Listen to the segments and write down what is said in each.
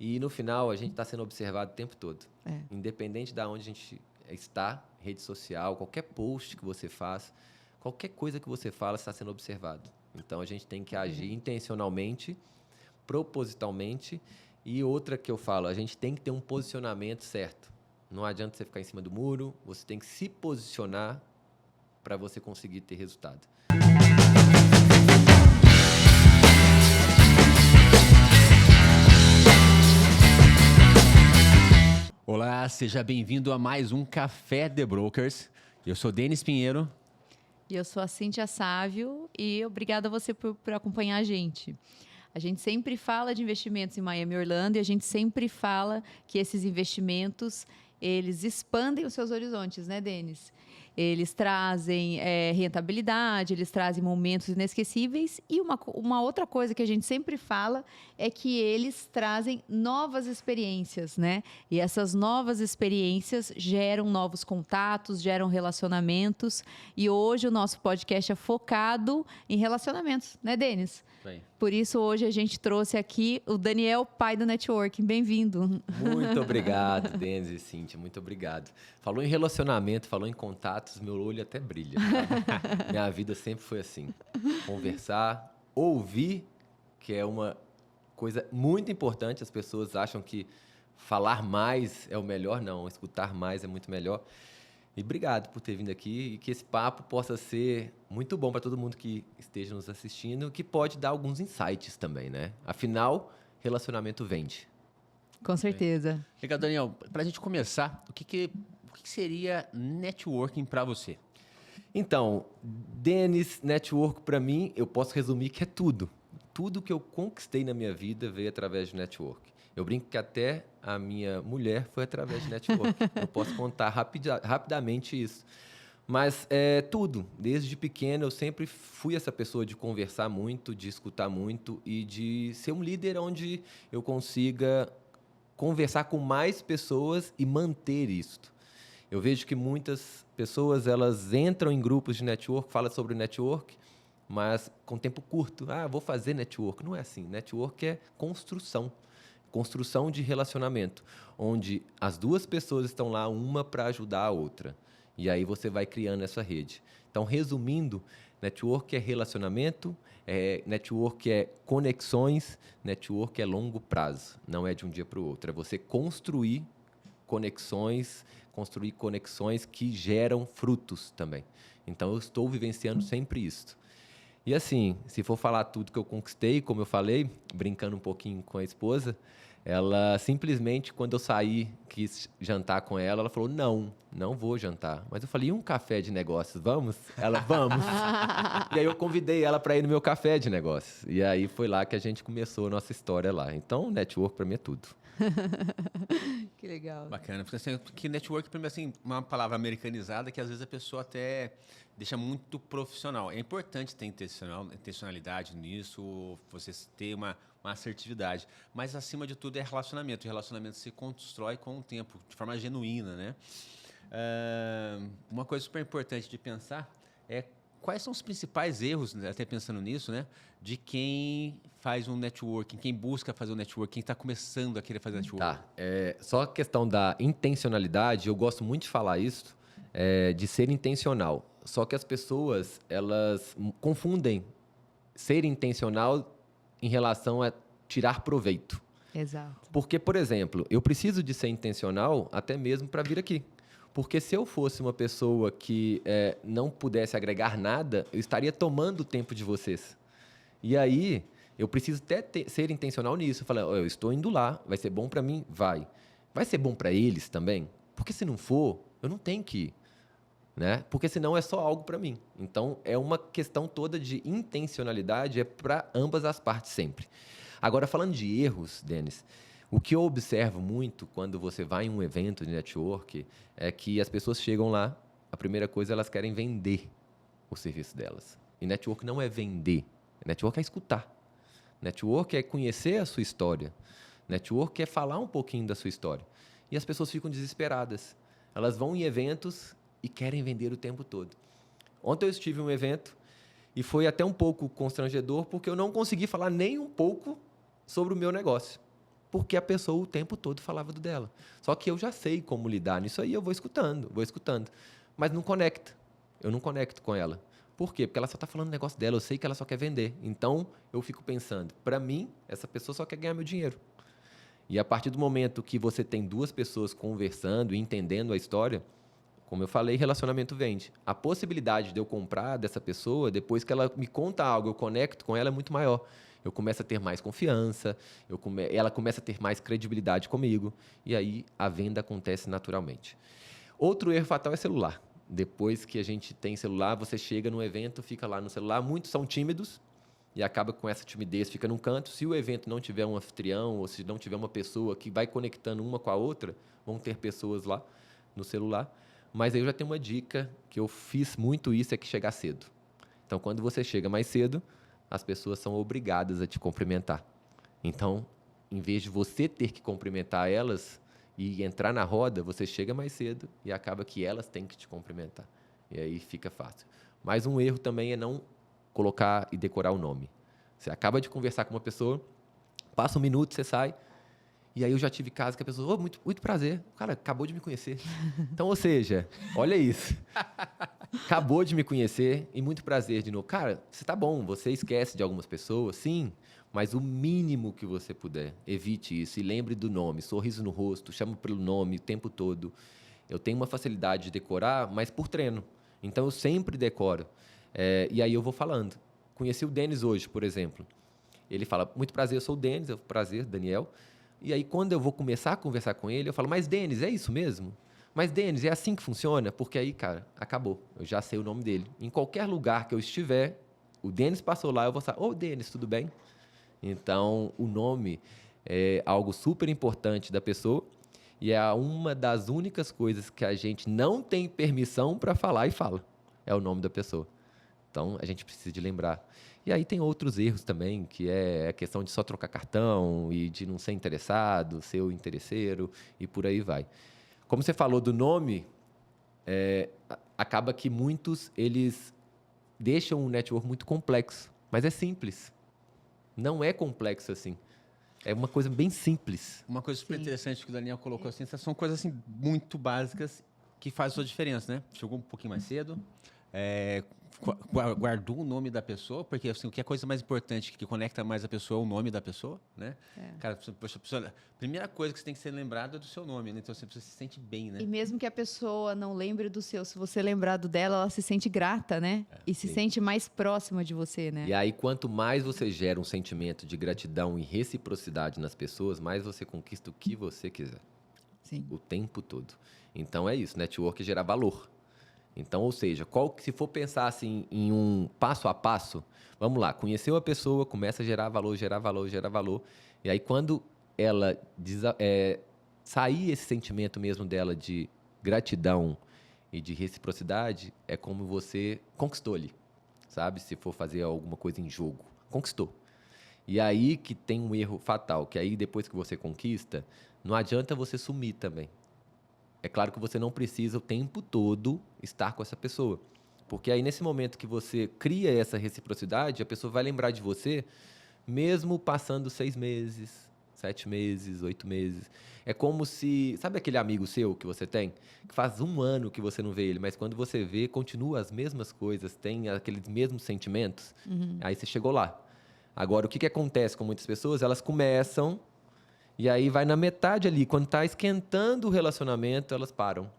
E no final, a gente está sendo observado o tempo todo. É. Independente de onde a gente está, rede social, qualquer post que você faz, qualquer coisa que você fala está sendo observado. Então, a gente tem que agir intencionalmente, propositalmente. E outra que eu falo, a gente tem que ter um posicionamento certo. Não adianta você ficar em cima do muro, você tem que se posicionar para você conseguir ter resultado. Olá, seja bem-vindo a mais um Café The Brokers. Eu sou Denis Pinheiro. E eu sou a Cíntia Sávio e obrigada a você por acompanhar a gente. A gente sempre fala de investimentos em Miami e Orlando e a gente sempre fala que esses investimentos, eles expandem os seus horizontes, né, Denis? Eles trazem rentabilidade, eles trazem momentos inesquecíveis e uma outra coisa que a gente sempre fala é que eles trazem novas experiências, né? E essas novas experiências geram novos contatos, geram relacionamentos e hoje o nosso podcast é focado em relacionamentos, né, Denis? Bem. Por isso, hoje a gente trouxe aqui o Daniel, pai do networking. Bem-vindo. Muito obrigado, Denis e Cíntia, muito obrigado. Falou em relacionamento, falou em contatos, meu olho até brilha. Tá? Minha vida sempre foi assim. Conversar, ouvir, que é uma coisa muito importante. As pessoas acham que falar mais é o melhor. Não, escutar mais é muito melhor. E obrigado por ter vindo aqui e que esse papo possa ser muito bom para todo mundo que esteja nos assistindo, que pode dar alguns insights também, né? Afinal, relacionamento vende. Com certeza. Legal, Daniel. Para a gente começar, o que seria networking para você? Então, Denis, network para mim, eu posso resumir que é tudo. Tudo que eu conquistei na minha vida veio através de network. Eu brinco que até a minha mulher foi através de network. Eu posso contar rapidamente isso. Mas é tudo. Desde pequeno, eu sempre fui essa pessoa de conversar muito, de escutar muito e de ser um líder onde eu consiga conversar com mais pessoas e manter isto. Eu vejo que muitas pessoas elas entram em grupos de network, falam sobre network, mas com tempo curto. Vou fazer network. Não é assim. Network é construção. Construção de relacionamento, onde as duas pessoas estão lá, uma para ajudar a outra. E aí você vai criando essa rede. Então, resumindo, network é relacionamento, network é conexões, network é longo prazo. Não é de um dia para o outro. É você construir conexões que geram frutos também. Então, eu estou vivenciando sempre isso. E assim, se for falar tudo que eu conquistei, como eu falei, brincando um pouquinho com a esposa, ela simplesmente, quando eu saí, quis jantar com ela, ela falou, não vou jantar. Mas eu falei, e um café de negócios, vamos? Ela, vamos. E aí eu convidei ela para ir no meu café de negócios. E aí foi lá que a gente começou a nossa história lá. Então, network para mim é tudo. Que legal. Bacana. Porque assim, que network, para mim, assim, uma palavra americanizada que às vezes a pessoa até deixa muito profissional. É importante ter intencionalidade nisso, você ter uma assertividade. Mas, acima de tudo, é relacionamento. O relacionamento se constrói com o tempo, de forma genuína, né? Uma coisa super importante de pensar é quais são os principais erros, até pensando nisso, né? De quem faz um networking, quem busca fazer um networking, quem está começando a querer fazer networking. Tá. Só a questão da intencionalidade, eu gosto muito de falar isso, de ser intencional. Só que as pessoas, elas confundem ser intencional em relação a tirar proveito. Exato. Porque, por exemplo, eu preciso de ser intencional até mesmo para vir aqui. Porque se eu fosse uma pessoa que não pudesse agregar nada, eu estaria tomando o tempo de vocês. E aí, eu preciso até ser intencional nisso. Eu falei, eu estou indo lá, vai ser bom para mim? Vai. Vai ser bom para eles também? Porque se não for, eu não tenho que ir. Né? Porque senão é só algo para mim. Então, é uma questão toda de intencionalidade, é para ambas as partes sempre. Agora, falando de erros, Denis, o que eu observo muito quando você vai em um evento de network é que as pessoas chegam lá, a primeira coisa, elas querem vender o serviço delas. E network não é vender, network é escutar. Network é conhecer a sua história. Network é falar um pouquinho da sua história. E as pessoas ficam desesperadas. Elas vão em eventos e querem vender o tempo todo. Ontem eu estive em um evento e foi até um pouco constrangedor porque eu não consegui falar nem um pouco sobre o meu negócio. porque a pessoa o tempo todo falava do dela. Só que eu já sei como lidar nisso aí, eu vou escutando. Mas não conecta. Eu não conecto com ela. Por quê? Porque ela só está falando o negócio dela, eu sei que ela só quer vender. Então, eu fico pensando, para mim, essa pessoa só quer ganhar meu dinheiro. E a partir do momento que você tem duas pessoas conversando e entendendo a história, como eu falei, relacionamento vende. A possibilidade de eu comprar dessa pessoa, depois que ela me conta algo, eu conecto com ela, é muito maior. Eu começo a ter mais confiança, ela começa a ter mais credibilidade comigo, e aí a venda acontece naturalmente. Outro erro fatal é celular. Depois que a gente tem celular, você chega num evento, fica lá no celular. Muitos são tímidos e acaba com essa timidez, fica num canto. Se o evento não tiver um anfitrião ou se não tiver uma pessoa que vai conectando uma com a outra, vão ter pessoas lá no celular. Mas aí eu já tenho uma dica, que eu fiz muito isso, é que chegar cedo. Então, quando você chega mais cedo, as pessoas são obrigadas a te cumprimentar. Então, em vez de você ter que cumprimentar elas e entrar na roda, você chega mais cedo e acaba que elas têm que te cumprimentar. E aí fica fácil. Mas um erro também é não colocar e decorar o nome. Você acaba de conversar com uma pessoa, passa um minuto, você sai, e aí eu já tive casos que a pessoa, muito, muito prazer, o cara acabou de me conhecer. Então, ou seja, olha isso. Acabou de me conhecer e muito prazer de novo. Cara, você tá bom, você esquece de algumas pessoas, sim, mas o mínimo que você puder, evite isso e lembre do nome, sorriso no rosto, chamo pelo nome o tempo todo. Eu tenho uma facilidade de decorar, mas por treino. Então, eu sempre decoro. E aí eu vou falando. Conheci o Denis hoje, por exemplo. Ele fala, muito prazer, eu sou o Denis, prazer, Daniel. E aí, quando eu vou começar a conversar com ele, eu falo, mas Denis, é isso mesmo? Mas Denis, é assim que funciona? Porque aí, cara, acabou. Eu já sei o nome dele. Em qualquer lugar que eu estiver, o Denis passou lá, eu vou falar, ô Denis, tudo bem? Então, o nome é algo super importante da pessoa e é uma das únicas coisas que a gente não tem permissão para falar e fala. É o nome da pessoa. Então, a gente precisa de lembrar. E aí tem outros erros também, que é a questão de só trocar cartão e de não ser interessado, ser o interesseiro e por aí vai. Como você falou do nome, acaba que muitos, eles deixam um network muito complexo, mas é simples. Não é complexo assim. É uma coisa bem simples. Uma coisa super interessante que o Daniel colocou assim, são coisas assim, muito básicas que fazem sua diferença, né? Chegou um pouquinho mais cedo, guardou o nome da pessoa, porque assim, o que é a coisa mais importante que conecta mais a pessoa é o nome da pessoa, né? Cara, a primeira coisa que você tem que ser lembrado é do seu nome, né? Então você se sente bem, né? E mesmo que a pessoa não lembre do seu, se você lembrar do dela, ela se sente grata, né? E se sente mais próxima de você, né? E aí, quanto mais você gera um sentimento de gratidão e reciprocidade nas pessoas, mais você conquista o que você quiser. Sim. O tempo todo. Então é isso, network é gerar valor. Então, ou seja, se for pensar assim em um passo a passo, vamos lá, conheceu a pessoa, começa a gerar valor, gerar valor, gerar valor. E aí, quando ela sair esse sentimento mesmo dela de gratidão e de reciprocidade, é como você conquistou ali, sabe? Se for fazer alguma coisa em jogo, conquistou. E aí que tem um erro fatal, que aí depois que você conquista, não adianta você sumir também. É claro que você não precisa o tempo todo estar com essa pessoa. Porque aí, nesse momento que você cria essa reciprocidade, a pessoa vai lembrar de você, mesmo passando 6 meses, 7 meses, 8 meses. É como se... Sabe aquele amigo seu que você tem? Que faz 1 ano que você não vê ele, mas quando você vê, continua as mesmas coisas, tem aqueles mesmos sentimentos. Aí você chegou lá. Agora, o que acontece com muitas pessoas? Elas começam... E aí vai na metade ali, quando está esquentando o relacionamento, elas param.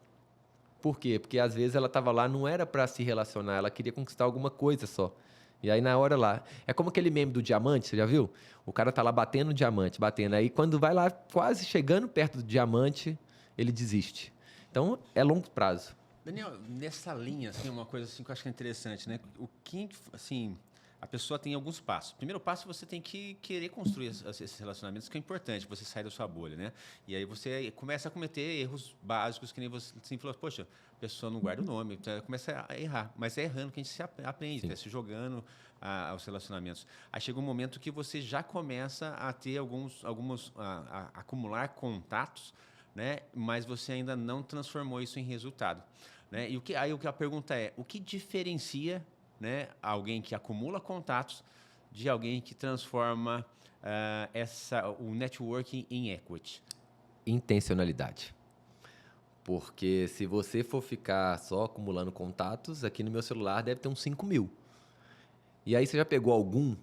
Por quê? Porque às vezes ela estava lá, não era para se relacionar, ela queria conquistar alguma coisa só. E aí na hora lá, é como aquele meme do diamante, você já viu? O cara tá lá batendo o diamante, batendo. Aí quando vai lá, quase chegando perto do diamante, ele desiste. Então é longo prazo. Daniel, nessa linha, assim, uma coisa assim que eu acho que é interessante, né? O que, assim, a pessoa tem alguns passos. Primeiro passo, você tem que querer construir esses relacionamentos, que é importante, você sair da sua bolha, né? E aí você começa a cometer erros básicos, que nem você assim, falou, poxa, a pessoa não guarda o nome, começa a errar. Mas é errando que a gente se aprende, se jogando aos relacionamentos. Aí chega um momento que você já começa a ter a acumular contatos, né? Mas você ainda não transformou isso em resultado, né? E aí a pergunta é, o que diferencia, né, alguém que acumula contatos de alguém que transforma o networking em equity? Intencionalidade. Porque se você for ficar só acumulando contatos, aqui no meu celular deve ter uns 5.000. E aí você já pegou algum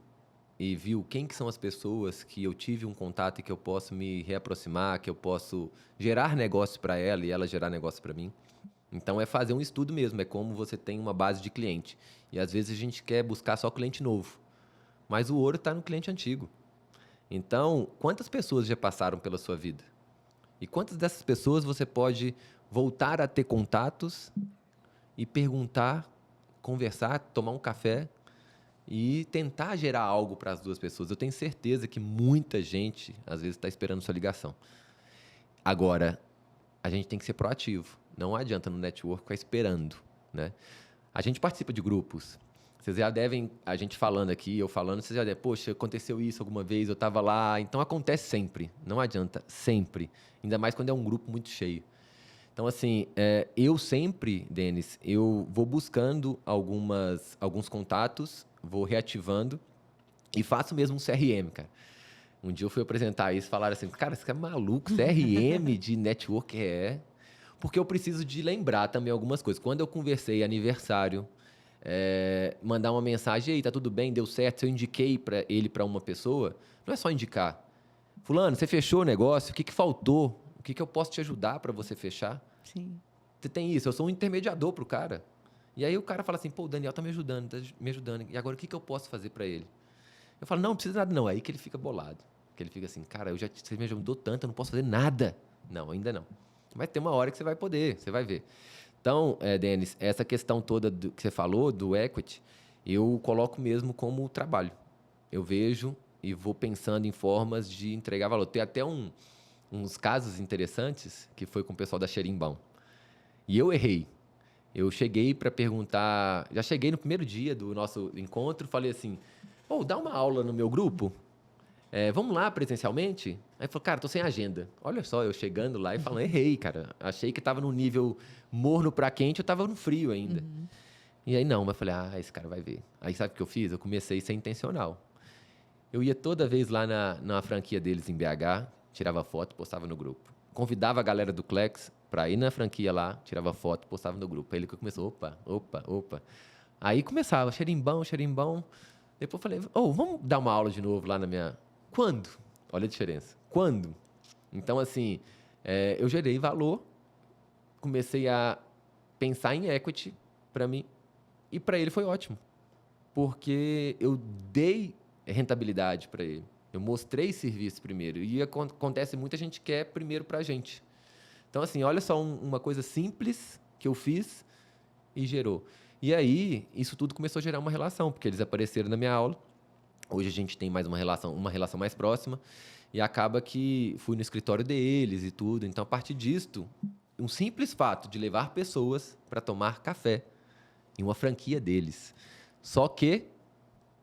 e viu quem que são as pessoas que eu tive um contato e que eu posso me reaproximar, que eu posso gerar negócio para ela e ela gerar negócio para mim? Então, é fazer um estudo mesmo, é como você tem uma base de cliente. E às vezes a gente quer buscar só cliente novo, mas o ouro está no cliente antigo. Então, quantas pessoas já passaram pela sua vida? E quantas dessas pessoas você pode voltar a ter contatos e perguntar, conversar, tomar um café e tentar gerar algo para as duas pessoas? Eu tenho certeza que muita gente, às vezes, está esperando sua ligação. Agora, a gente tem que ser proativo. Não adianta no network ficar esperando, né? A gente participa de grupos. Vocês já devem, a gente falando aqui, eu falando, vocês já devem, poxa, aconteceu isso alguma vez, eu estava lá. Então, acontece sempre. Não adianta, sempre. Ainda mais quando é um grupo muito cheio. Então, assim, eu sempre, Denis, eu vou buscando alguns contatos, vou reativando e faço mesmo um CRM, cara. Um dia eu fui apresentar isso e falaram assim, cara, você é maluco, CRM de network Porque eu preciso de lembrar também algumas coisas. Quando eu conversei aniversário, mandar uma mensagem, aí, tá tudo bem, deu certo, se eu indiquei ele para uma pessoa, não é só indicar. Fulano, você fechou o negócio, o que faltou? O que eu posso te ajudar para você fechar? Sim. Você tem isso, eu sou um intermediador pro cara. E aí o cara fala assim, pô, o Daniel tá me ajudando, E agora o que eu posso fazer para ele? Eu falo, não precisa nada não. Aí que ele fica bolado. Que ele fica assim, cara, você me ajudou tanto, eu não posso fazer nada. Não, ainda não. Vai ter uma hora que você vai poder, você vai ver. Então, Denis, essa questão toda que você falou, do equity, eu coloco mesmo como trabalho. Eu vejo e vou pensando em formas de entregar valor. Tem até uns casos interessantes que foi com o pessoal da Xerimbão. E eu errei. Eu cheguei para perguntar... Já cheguei no primeiro dia do nosso encontro, falei assim, dá uma aula no meu grupo? Vamos lá presencialmente? Aí ele falou, cara, tô sem agenda. Olha só, eu chegando lá e falando, errei, cara. Achei que estava num nível morno para quente, eu estava no frio ainda. Uhum. E aí não, mas eu falei, esse cara vai ver. Aí sabe o que eu fiz? Eu comecei a ser intencional. Eu ia toda vez lá na franquia deles em BH, tirava foto, postava no grupo. Convidava a galera do Klex para ir na franquia lá, tirava foto, postava no grupo. Aí ele começou, opa. Aí começava, xerimbão. Depois eu falei, vamos dar uma aula de novo lá na minha... Quando? Olha a diferença. Quando? Então, assim, eu gerei valor, comecei a pensar em equity para mim e para ele foi ótimo. Porque eu dei rentabilidade para ele. Eu mostrei serviço primeiro. E acontece, muita gente quer primeiro para a gente. Então, assim, olha só uma coisa simples que eu fiz e gerou. E aí, isso tudo começou a gerar uma relação, porque eles apareceram na minha aula. Hoje a gente tem mais uma relação mais próxima. E acaba que fui no escritório deles e tudo. Então, a partir disto, um simples fato de levar pessoas para tomar café em uma franquia deles. Só que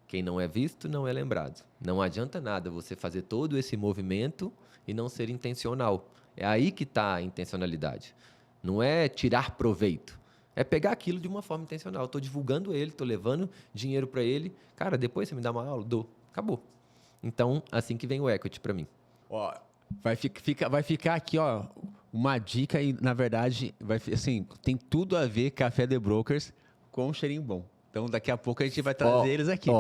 quem não é visto não é lembrado. Não adianta nada você fazer todo esse movimento e não ser intencional. É aí que está a intencionalidade. Não é tirar proveito. É pegar aquilo de uma forma intencional. Estou divulgando ele, estou levando dinheiro para ele. Cara, depois você me dá uma aula? Dou. Acabou. Então, assim que vem o equity para mim. Vai ficar aqui, uma dica e, na verdade, assim, tem tudo a ver Café The Brokers com o Xerimbom. Então, daqui a pouco a gente vai trazer eles aqui.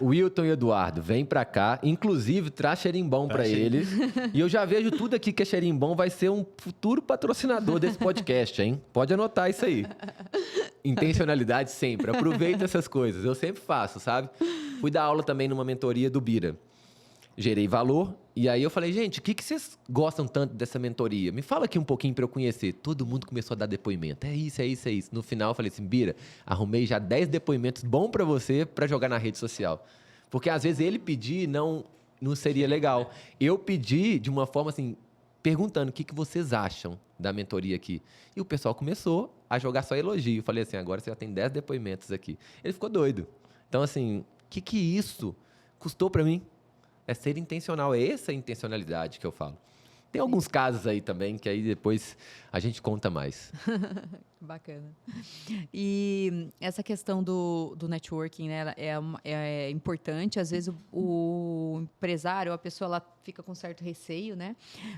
Wilton e Eduardo, vem pra cá. Inclusive, traz xerimbom pra eles. E eu já vejo tudo aqui que é xerimbom vai ser um futuro patrocinador desse podcast, hein? Pode anotar isso aí. Intencionalidade sempre. Aproveita essas coisas. Eu sempre faço, sabe? Fui dar aula também numa mentoria do Bira. Gerei valor. E aí eu falei, gente, o que vocês gostam tanto dessa mentoria? Me fala aqui um pouquinho para eu conhecer. Todo mundo começou a dar depoimento. É isso. No final eu falei assim, Bira, arrumei já 10 depoimentos bons para você para jogar na rede social. Porque às vezes ele pedir não seria legal. Eu pedi de uma forma assim, perguntando o que vocês acham da mentoria aqui. E o pessoal começou a jogar só elogio. Eu falei assim, agora você já tem 10 depoimentos aqui. Ele ficou doido. Então assim, o que isso custou para mim? É ser intencional, é essa intencionalidade que eu falo. Tem alguns casos aí também, que aí depois a gente conta mais. Bacana. E essa questão do networking, né, é importante. Às vezes o empresário, a pessoa, ela fica com certo receio, né?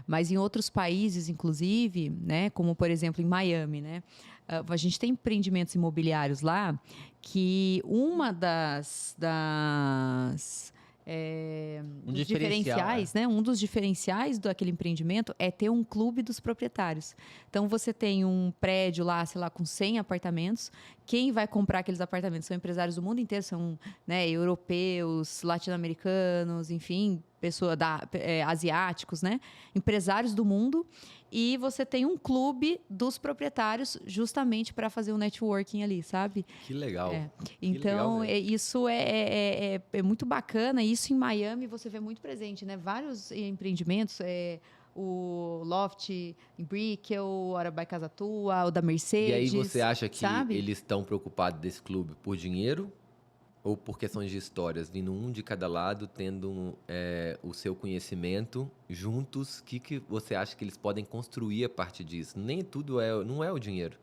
Mas em outros países, inclusive, né, como por exemplo em Miami, né, a gente tem empreendimentos imobiliários lá que uma dos diferenciais, né? Um dos diferenciais daquele empreendimento é ter um clube dos proprietários. Então, você tem um prédio lá, sei lá, com 100 apartamentos. Quem vai comprar aqueles apartamentos são empresários do mundo inteiro, são, né, europeus, latino-americanos, enfim, asiáticos, né? Empresários do mundo. E você tem um clube dos proprietários justamente para fazer um networking ali, sabe? Que legal. Então, isso é muito bacana. Isso em Miami você vê muito presente, né? Vários empreendimentos, o Loft em Brickell, o Hora by Casa Tua, o da Mercedes. E aí você acha que sabe? eles estão preocupados desse clube por dinheiro ou por questões de histórias, vindo um de cada lado, tendo o seu conhecimento juntos? O que você acha que eles podem construir a partir disso? Nem tudo não é o dinheiro.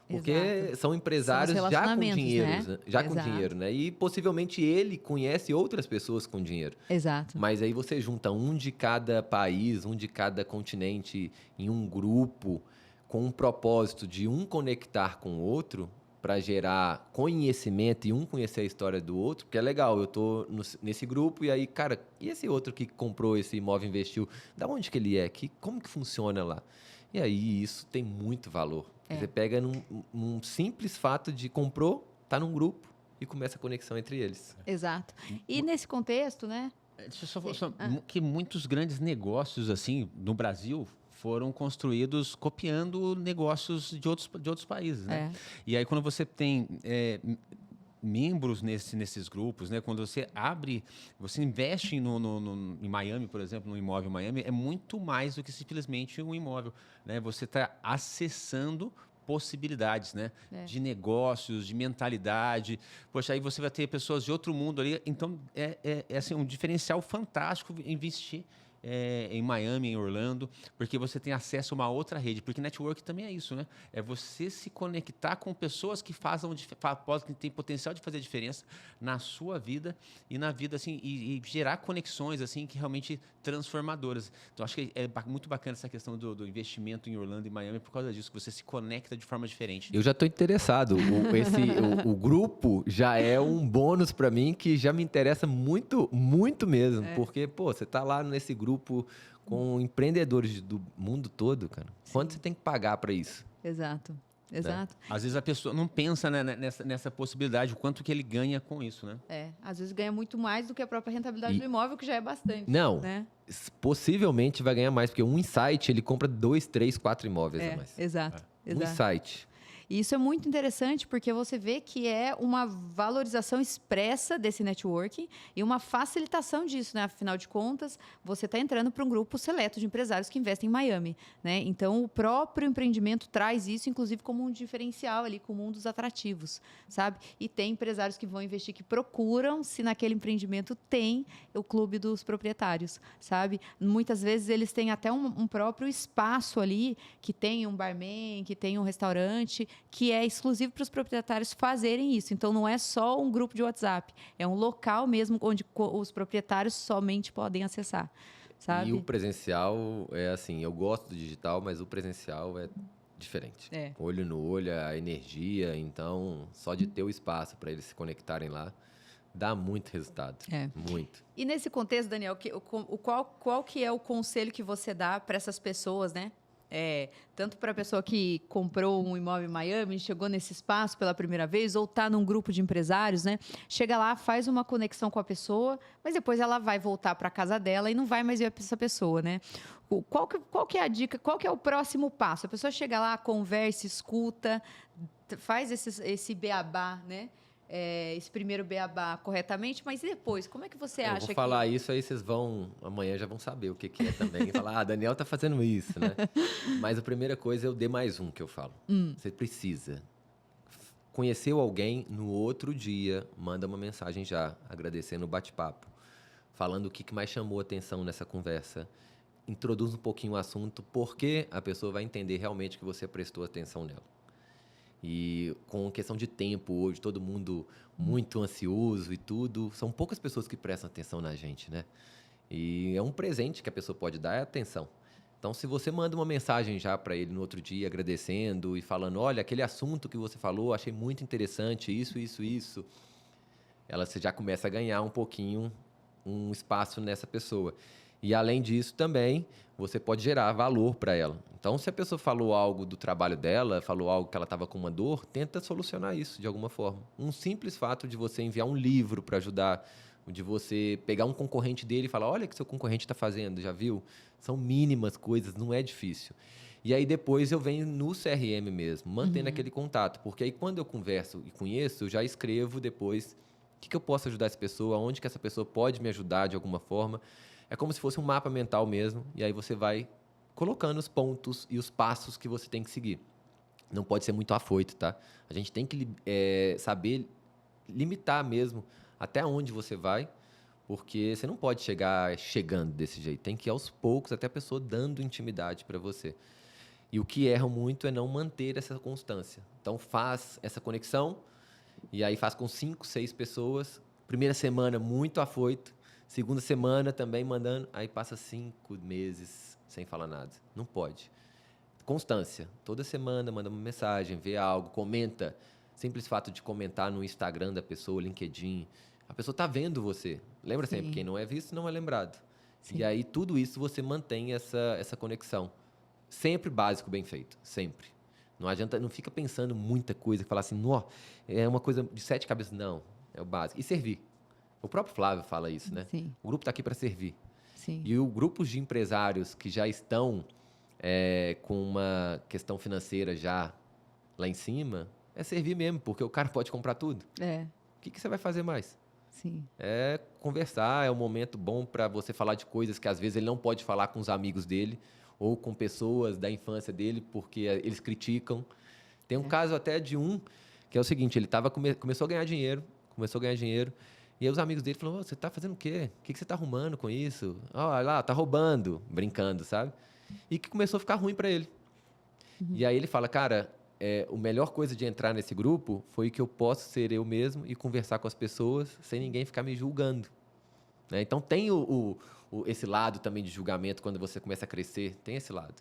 Porque Exato. são empresários São os já com relacionamentos, dinheiro, né? já com Exato. dinheiro, né? E possivelmente ele conhece outras pessoas com dinheiro. Exato. Mas aí você junta um de cada país, um de cada continente em um grupo, com um propósito de um conectar com o outro para gerar conhecimento e um conhecer a história do outro, porque é legal, eu tô nesse grupo e aí, cara, e esse outro que comprou esse imóvel, investiu, da onde que ele é? Como que funciona lá? E aí isso tem muito valor. Você pega num simples fato de comprou, tá num grupo e começa a conexão entre eles. Exato. E nesse contexto, né? Deixa eu só que muitos grandes negócios assim no Brasil foram construídos copiando negócios de outros países, né? E aí quando você tem membros nesses grupos, né? Quando você você investe em Miami, por exemplo, no imóvel em Miami, é muito mais do que simplesmente um imóvel, né? Você está acessando possibilidades, né? De negócios, de mentalidade. Poxa, aí você vai ter pessoas de outro mundo ali. Então, é assim, um diferencial fantástico investir em Miami, em Orlando, porque você tem acesso a uma outra rede. Porque network também é isso, né? É você se conectar com pessoas que têm potencial de fazer diferença na sua vida e na vida, assim, e gerar conexões, assim, que realmente transformadoras. Então, acho que é muito bacana essa questão do investimento em Orlando e Miami por causa disso, que você se conecta de forma diferente. Eu já estou interessado. O grupo já é um bônus para mim que já me interessa muito, muito mesmo. Porque, pô, você tá lá nesse grupo com empreendedores do mundo todo, cara. Quanto você tem que pagar para isso? Exato. Exato. Às vezes a pessoa não pensa, né, nessa possibilidade, o quanto que ele ganha com isso, né? Às vezes ganha muito mais do que a própria rentabilidade do imóvel, que já é bastante. Não, né? Possivelmente vai ganhar mais, porque um insight, ele compra 2, 3, 4 imóveis a mais. Exato. Um insight. E isso é muito interessante porque você vê que é uma valorização expressa desse networking e uma facilitação disso, né? Afinal de contas, você está entrando para um grupo seleto de empresários que investem em Miami, né? Então, o próprio empreendimento traz isso, inclusive, como um diferencial ali, como um dos atrativos, sabe? E tem empresários que vão investir, que procuram se naquele empreendimento tem o clube dos proprietários, sabe? Muitas vezes eles têm até um próprio espaço ali, que tem um barman, que tem um restaurante, que é exclusivo para os proprietários fazerem isso. Então, não é só um grupo de WhatsApp, é um local mesmo onde os proprietários somente podem acessar, sabe? E o presencial é assim, eu gosto do digital, mas o presencial é diferente. Olho no olho, a energia, então, só de ter o espaço para eles se conectarem lá, dá muito resultado. Muito. E nesse contexto, Daniel, qual que é o conselho que você dá para essas pessoas, né? Tanto para a pessoa que comprou um imóvel em Miami, chegou nesse espaço pela primeira vez, ou está num grupo de empresários, né? Chega lá, faz uma conexão com a pessoa, mas depois ela vai voltar para a casa dela e não vai mais ver essa pessoa, né? Qual que é a dica? Qual que é o próximo passo? A pessoa chega lá, conversa, escuta, faz esse beabá, né? Esse primeiro beabá corretamente, mas e depois? Como é que você acha que... Eu vou falar isso, aí vocês amanhã já vão saber o que é também. E falar, Daniel tá fazendo isso, né? Mas a primeira coisa é o D+1 que eu falo. Você precisa. Conheceu alguém, no outro dia, manda uma mensagem já, agradecendo o bate-papo. Falando o que mais chamou a atenção nessa conversa. introduz um pouquinho o assunto, porque a pessoa vai entender realmente que você prestou atenção nela. E com questão de tempo hoje, todo mundo muito ansioso e tudo, são poucas pessoas que prestam atenção na gente, né? E é um presente que a pessoa pode dar, é atenção. Então, se você manda uma mensagem já para ele no outro dia, agradecendo e falando, olha, aquele assunto que você falou, achei muito interessante, isso, você já começa a ganhar um pouquinho um espaço nessa pessoa. E, além disso, também, você pode gerar valor para ela. Então, se a pessoa falou algo do trabalho dela, falou algo que ela estava com uma dor, tenta solucionar isso de alguma forma. Um simples fato de você enviar um livro para ajudar, de você pegar um concorrente dele e falar, olha o que seu concorrente está fazendo, já viu? São mínimas coisas, não é difícil. E aí depois eu venho no CRM mesmo, mantendo aquele contato. Porque aí quando eu converso e conheço, eu já escrevo depois o que eu posso ajudar essa pessoa, onde que essa pessoa pode me ajudar de alguma forma. É como se fosse um mapa mental mesmo, e aí você vai colocando os pontos e os passos que você tem que seguir. Não pode ser muito afoito, tá? A gente tem que saber limitar mesmo até onde você vai, porque você não pode chegar chegando desse jeito. Tem que ir aos poucos, até a pessoa dando intimidade para você. E o que erram muito é não manter essa constância. Então, faz essa conexão, e aí faz com 5, 6 pessoas. Primeira semana, muito afoito. Segunda semana, também mandando. Aí passa 5 meses sem falar nada. Não pode. Constância. Toda semana, manda uma mensagem, vê algo, comenta. Simples fato de comentar no Instagram da pessoa, LinkedIn. A pessoa está vendo você. Lembra sempre, quem não é visto não é lembrado. Sim. E aí, tudo isso você mantém essa conexão. Sempre básico, bem feito. Sempre. Não adianta, não fica pensando muita coisa, falar assim, é uma coisa de 7 cabeças. Não, é o básico. E servir. O próprio Flávio fala isso, né? Sim. O grupo está aqui para servir. Sim. E o grupos de empresários que já estão com uma questão financeira já lá em cima, é servir mesmo, porque o cara pode comprar tudo. O que você vai fazer mais? Sim. É conversar, é um momento bom para você falar de coisas que às vezes ele não pode falar com os amigos dele ou com pessoas da infância dele, porque eles criticam. Tem um caso até de que é o seguinte, ele começou a ganhar dinheiro, e aí os amigos dele falaram, você está fazendo o quê? O que você está arrumando com isso? Olha lá, está roubando, brincando, sabe? E que começou a ficar ruim para ele. E aí ele fala, cara, a melhor coisa de entrar nesse grupo foi que eu posso ser eu mesmo e conversar com as pessoas sem ninguém ficar me julgando. Né? Então tem esse lado também de julgamento quando você começa a crescer, tem esse lado.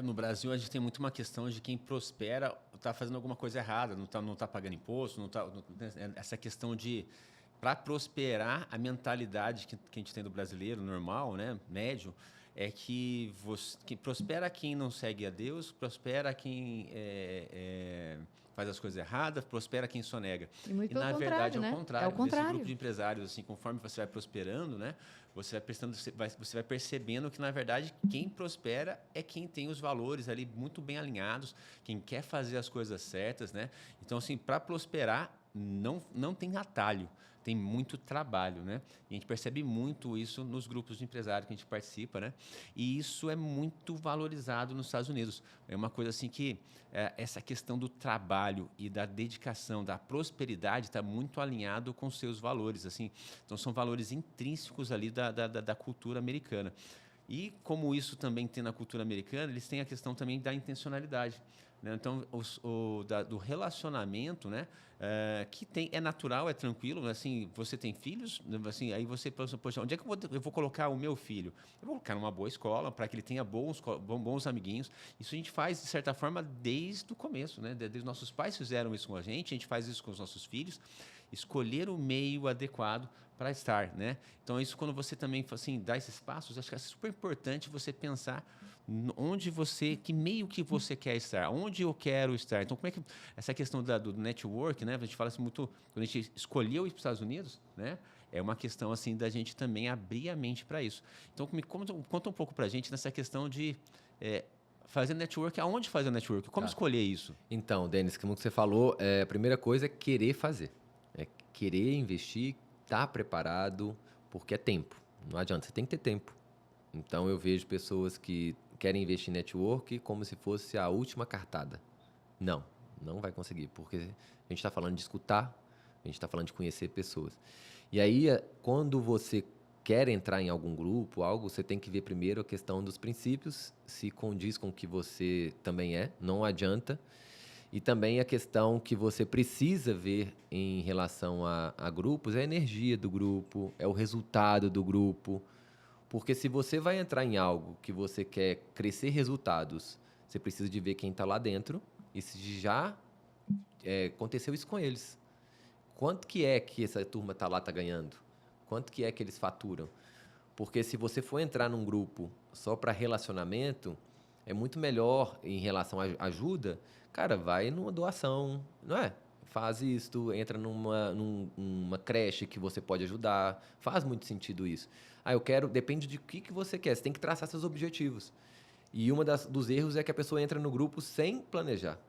No Brasil, a gente tem muito uma questão de quem prospera está fazendo alguma coisa errada, não tá pagando imposto, essa questão de... Para prosperar, a mentalidade que a gente tem do brasileiro normal, né, médio, é que prospera quem não segue a Deus, prospera quem faz as coisas erradas, prospera quem sonega. E na verdade, né? É o contrário. É o contrário. Esse grupo de empresários, assim, conforme você vai prosperando, né, você vai percebendo que, na verdade, quem prospera é quem tem os valores ali muito bem alinhados, quem quer fazer as coisas certas, né? Então, assim, para prosperar, não tem atalho. Tem muito trabalho, né? E a gente percebe muito isso nos grupos de empresários que a gente participa, né? E isso é muito valorizado nos Estados Unidos. É uma coisa assim que essa questão do trabalho e da dedicação, da prosperidade está muito alinhado com seus valores, assim. Então, são valores intrínsecos ali da cultura americana. E como isso também tem na cultura americana, eles têm a questão também da intencionalidade. Né? Então, do relacionamento, né? Que é natural, é tranquilo. Assim, você tem filhos, assim, aí você pensa, poxa, onde é que eu vou colocar o meu filho? Eu vou colocar numa boa escola, para que ele tenha bons amiguinhos. Isso a gente faz, de certa forma, desde o começo. Né? Desde os nossos pais fizeram isso com a gente faz isso com os nossos filhos. Escolher o meio adequado para estar, né? Então, isso quando você também assim, dá esses passos, acho que é super importante você pensar que meio que você quer estar, onde eu quero estar. Então, como é que essa questão do network, né? A gente fala assim muito, quando a gente escolheu ir para os Estados Unidos, né? É uma questão assim da gente também abrir a mente para isso. Então, conta um pouco para a gente nessa questão de fazer network, aonde fazer network, como escolher isso? Então, Denis, como você falou, a primeira coisa é querer fazer. É querer investir, estar preparado, porque é tempo. Não adianta, você tem que ter tempo. Então, eu vejo pessoas que querem investir em network como se fosse a última cartada. Não vai conseguir, porque a gente está falando de escutar, a gente está falando de conhecer pessoas. E aí, quando você quer entrar em algum grupo, algo, você tem que ver primeiro a questão dos princípios, se condiz com o que você também é, não adianta. E também a questão que você precisa ver em relação a grupos é a energia do grupo, é o resultado do grupo. Porque se você vai entrar em algo que você quer crescer resultados, você precisa de ver quem está lá dentro e se já aconteceu isso com eles. Quanto que é que essa turma está lá ganhando? Quanto que é que eles faturam? Porque se você for entrar num grupo só para relacionamento, é muito melhor em relação à ajuda, cara, vai numa doação, não é? Faz isto, entra numa creche que você pode ajudar. Faz muito sentido isso. Eu quero, depende de o que você quer. Você tem que traçar seus objetivos. E dos erros é que a pessoa entra no grupo sem planejar.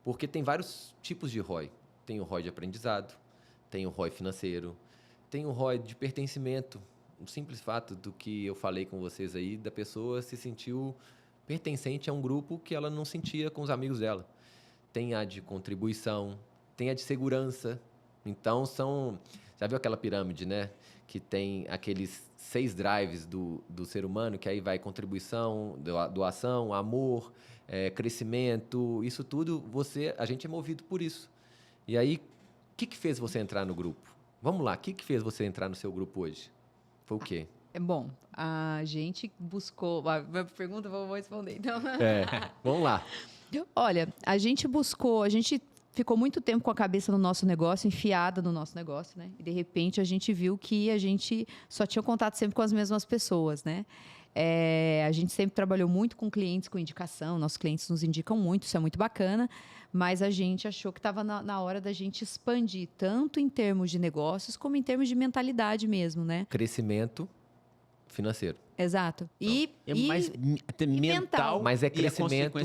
Porque tem vários tipos de ROI. Tem o ROI de aprendizado, tem o ROI financeiro, tem o ROI de pertencimento. O simples fato do que eu falei com vocês aí, da pessoa se sentiu pertencente a um grupo que ela não sentia com os amigos dela. Tem a de contribuição, tem a de segurança. Então, já viu aquela pirâmide, né? Que tem aqueles 6 drives do ser humano, que aí vai contribuição, doação, amor, crescimento, isso tudo, a gente é movido por isso. E aí, o que fez você entrar no grupo? Vamos lá, o que fez você entrar no seu grupo hoje? Foi o quê? Bom, a gente buscou... Minha pergunta eu vou responder, então... Vamos lá. Olha, a gente ficou muito tempo com a cabeça no nosso negócio, enfiada no nosso negócio, né? E, de repente, a gente viu que a gente só tinha contato sempre com as mesmas pessoas, né? A gente sempre trabalhou muito com clientes com indicação, nossos clientes nos indicam muito, isso é muito bacana, mas a gente achou que estava na hora da gente expandir, tanto em termos de negócios, como em termos de mentalidade mesmo, né? Crescimento financeiro. Exato. Até mental, mas é crescimento,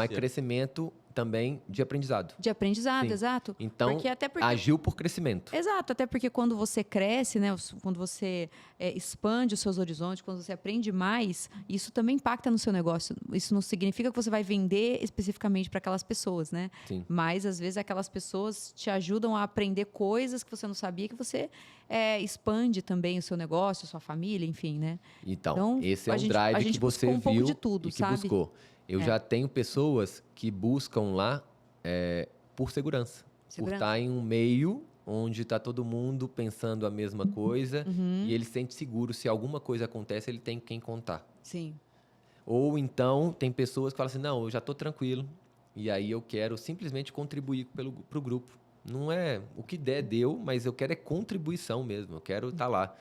crescimento também de aprendizado. De aprendizado, Sim. exato. Então, agiu por crescimento. Exato, até porque quando você cresce, né, quando você expande os seus horizontes, quando você aprende mais, isso também impacta no seu negócio. Isso não significa que você vai vender especificamente para aquelas pessoas, né? Sim. Mas, às vezes, aquelas pessoas te ajudam a aprender coisas que você não sabia, que você expande também o seu negócio, a sua família, enfim, né? Então esse é um drive que você viu pouco de tudo, e que sabe? buscou. Eu já tenho pessoas que buscam lá por segurança. Por estar em um meio onde está todo mundo pensando a mesma coisa e ele se sente seguro. Se alguma coisa acontece, ele tem quem contar. Sim. Ou então, tem pessoas que falam assim, não, eu já estou tranquilo e aí eu quero simplesmente contribuir para o grupo. Não é o que der, deu, mas eu quero contribuição mesmo, eu quero estar lá.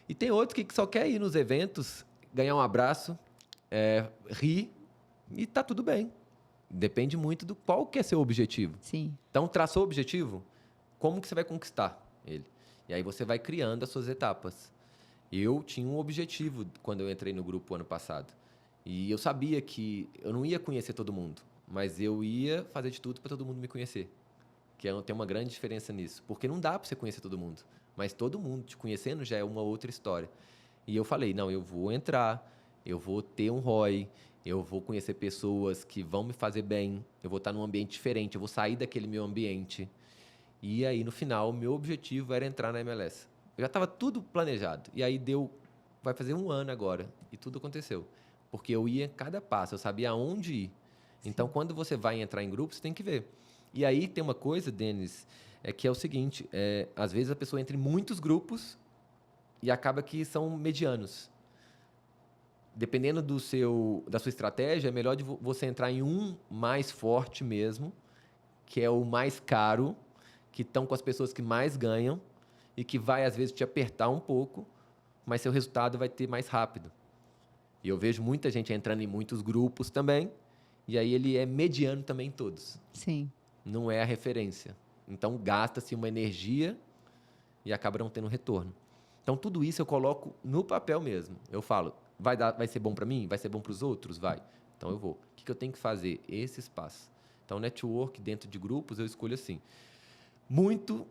E tem outros que só quer ir nos eventos, ganhar um abraço, rir e tá tudo bem. Depende muito do qual que é seu objetivo. Sim. Então, traçou o objetivo, como que você vai conquistar ele? E aí você vai criando as suas etapas. Eu tinha um objetivo quando eu entrei no grupo ano passado. E eu sabia que eu não ia conhecer todo mundo, mas eu ia fazer de tudo para todo mundo me conhecer. Tem uma grande diferença nisso. Porque não dá para você conhecer todo mundo. Mas todo mundo te conhecendo já é uma outra história. E eu falei, não, eu vou entrar, eu vou ter um ROI, eu vou conhecer pessoas que vão me fazer bem, eu vou estar num ambiente diferente, eu vou sair daquele meu ambiente. E aí, no final, o meu objetivo era entrar na MLS. Eu já estava tudo planejado. E aí vai fazer 1 ano agora. E tudo aconteceu. Porque eu ia em cada passo, eu sabia aonde ir. Sim. Então, quando você vai entrar em grupo, você tem que ver. E aí tem uma coisa, Denis, que é o seguinte, às vezes a pessoa entra em muitos grupos e acaba que são medianos. Dependendo da sua estratégia, é melhor você entrar em um mais forte mesmo, que é o mais caro, que estão com as pessoas que mais ganham e que vai, às vezes, te apertar um pouco, mas seu resultado vai ter mais rápido. E eu vejo muita gente entrando em muitos grupos também, e aí ele é mediano também em todos. Sim. Não é a referência. Então, gasta-se uma energia e acaba não tendo retorno. Então, tudo isso eu coloco no papel mesmo. Eu falo, vai ser bom para mim? Vai ser bom para os outros? Vai. Então, eu vou. O que eu tenho que fazer? Esses passos. Então, network dentro de grupos, eu escolho assim. Muito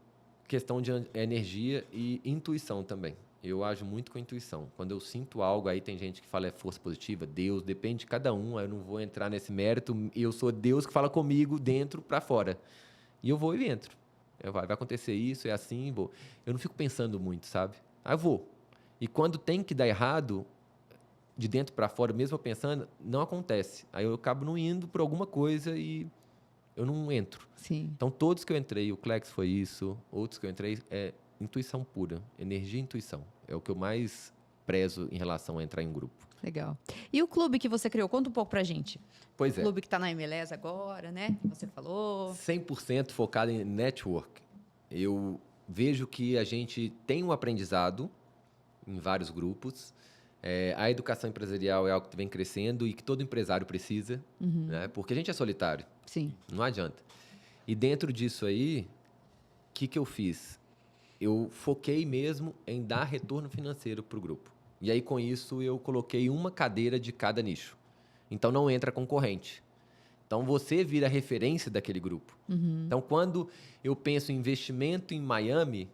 questão de energia e intuição também. Eu ajo muito com intuição. Quando eu sinto algo, aí tem gente que fala força positiva, Deus, depende de cada um. Eu não vou entrar nesse mérito. Eu sou Deus que fala comigo dentro para fora. E eu vou e entro. Vai acontecer isso, é assim, vou. Eu não fico pensando muito, sabe? Aí eu vou. E quando tem que dar errado, de dentro para fora, mesmo eu pensando, não acontece. Aí eu acabo não indo por alguma coisa e eu não entro. Sim. Então, todos que eu entrei, o Clex foi isso, outros que eu entrei, é intuição pura, energia e intuição. É o que eu mais prezo em relação a entrar em um grupo. Legal. E o clube que você criou? Conta um pouco pra gente. Pois O é, clube que está na MLS agora, né? Você falou. 100% focado em network. Eu vejo que a gente tem um aprendizado em vários grupos. A educação empresarial é algo que vem crescendo e que todo empresário precisa, né? Porque a gente é solitário, Sim. não adianta. E dentro disso aí, o que eu fiz? Eu foquei mesmo em dar retorno financeiro para o grupo. E aí, com isso, eu coloquei uma cadeira de cada nicho. Então, não entra concorrente. Então, você vira referência daquele grupo. Então, quando eu penso em investimento em Miami,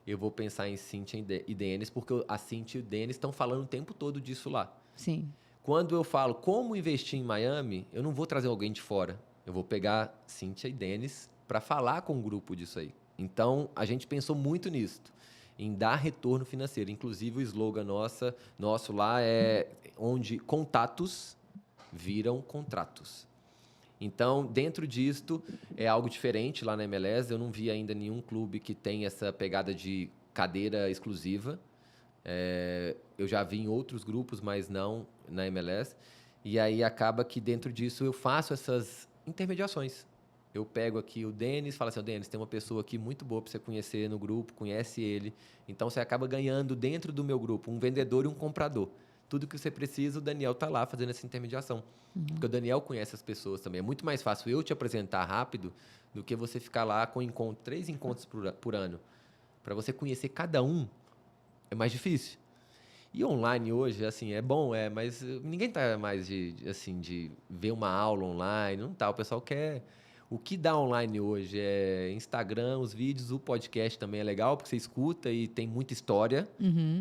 eu vou pensar em Cynthia e Denis, porque a Cynthia e o Denis estão falando o tempo todo disso lá. Sim. Quando eu falo como investir em Miami, eu não vou trazer alguém de fora. Eu vou pegar Cynthia e Denis para falar com o grupo disso aí. Então, a gente pensou muito nisso, em dar retorno financeiro. Inclusive, o slogan nosso lá é onde contatos viram contratos. Então, dentro disto, é algo diferente lá na MLS. Eu não vi ainda nenhum clube que tenha essa pegada de cadeira exclusiva. Eu já vi em outros grupos, mas não na MLS. E aí acaba que dentro disso eu faço essas intermediações. Eu pego aqui o Denis e falo assim, Denis, tem uma pessoa aqui muito boa para você conhecer no grupo, conhece ele. Então, você acaba ganhando dentro do meu grupo um vendedor e um comprador. Tudo que você precisa, o Daniel está lá fazendo essa intermediação. Porque o Daniel conhece as pessoas também. É muito mais fácil eu te apresentar rápido do que você ficar lá com 3 encontros por ano. Para você conhecer cada um, é mais difícil. E online hoje, assim, é bom, mas ninguém tá mais de ver uma aula online, não tá. O pessoal quer... O que dá online hoje é Instagram, os vídeos, o podcast também é legal, porque você escuta e tem muita história.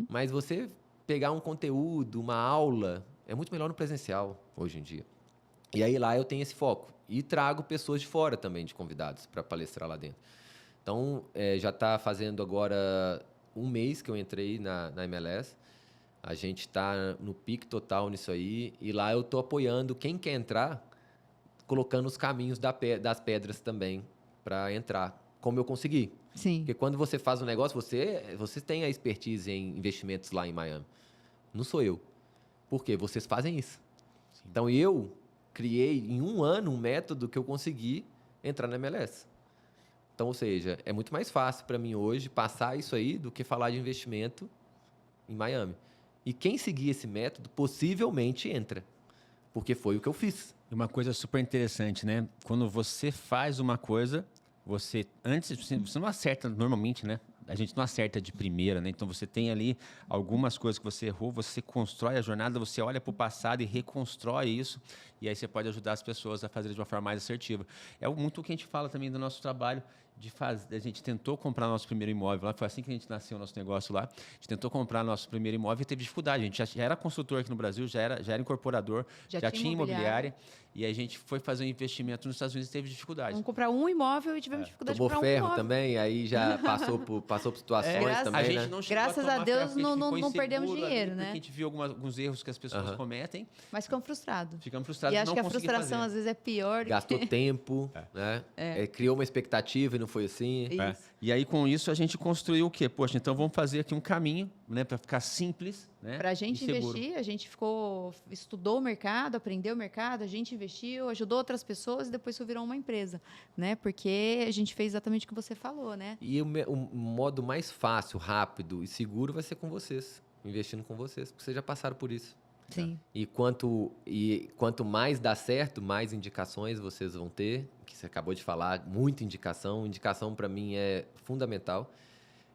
Mas você pegar um conteúdo, uma aula, é muito melhor no presencial hoje em dia. E aí lá eu tenho esse foco. E trago pessoas de fora também, de convidados, para palestrar lá dentro. Então, já está fazendo agora 1 mês que eu entrei na MLS. A gente está no pique total nisso aí. E lá eu estou apoiando quem quer entrar, colocando os caminhos das pedras também para entrar, como eu consegui. Sim. Porque quando você faz um negócio, você tem a expertise em investimentos lá em Miami. Não sou eu. Por quê? Vocês fazem isso. Sim. Então, eu criei em 1 ano um método que eu consegui entrar na MLS. Então, ou seja, é muito mais fácil para mim hoje passar isso aí do que falar de investimento em Miami. E quem seguir esse método possivelmente entra, porque foi o que eu fiz. Uma coisa super interessante, né? Quando você faz uma coisa, você não acerta normalmente, né? A gente não acerta de primeira, né? Então você tem ali algumas coisas que você errou, você constrói a jornada, você olha para o passado e reconstrói isso, e aí você pode ajudar as pessoas a fazer de uma forma mais assertiva. É muito o que a gente fala também do nosso trabalho. A gente tentou comprar nosso primeiro imóvel lá, foi assim que a gente nasceu o nosso negócio lá. A gente tentou comprar nosso primeiro imóvel e teve dificuldade. A gente já era construtor aqui no Brasil, já era incorporador, já tinha imobiliária. E a gente foi fazer um investimento nos Estados Unidos e teve dificuldade. Vamos comprar um imóvel e tivemos dificuldade de Tomou comprar ferro um imóvel. também, aí já passou por situações também, a gente né? não chegou Graças tomar a Deus, ferro, porque a gente não ficou perdemos inseguro dinheiro, ali, né? Porque a gente viu alguns erros que as pessoas cometem. Mas ficamos frustrados. Ficamos frustrados E de acho não que a conseguir frustração fazer. às vezes é pior do Gastou que... tempo, né? Criou uma expectativa e não foi assim. Isso. E aí, com isso, a gente construiu o quê? Poxa, então vamos fazer aqui um caminho, né, para ficar simples, né? Para a gente e seguro. investir, a gente estudou o mercado, aprendeu o mercado, a gente investiu, ajudou outras pessoas e depois isso virou uma empresa, né? Porque a gente fez exatamente o que você falou, né? E o modo mais fácil, rápido e seguro vai ser com vocês, investindo com vocês, porque vocês já passaram por isso. Sim. E quanto mais dá certo, mais indicações vocês vão ter, que você acabou de falar, muita indicação. Indicação para mim é fundamental,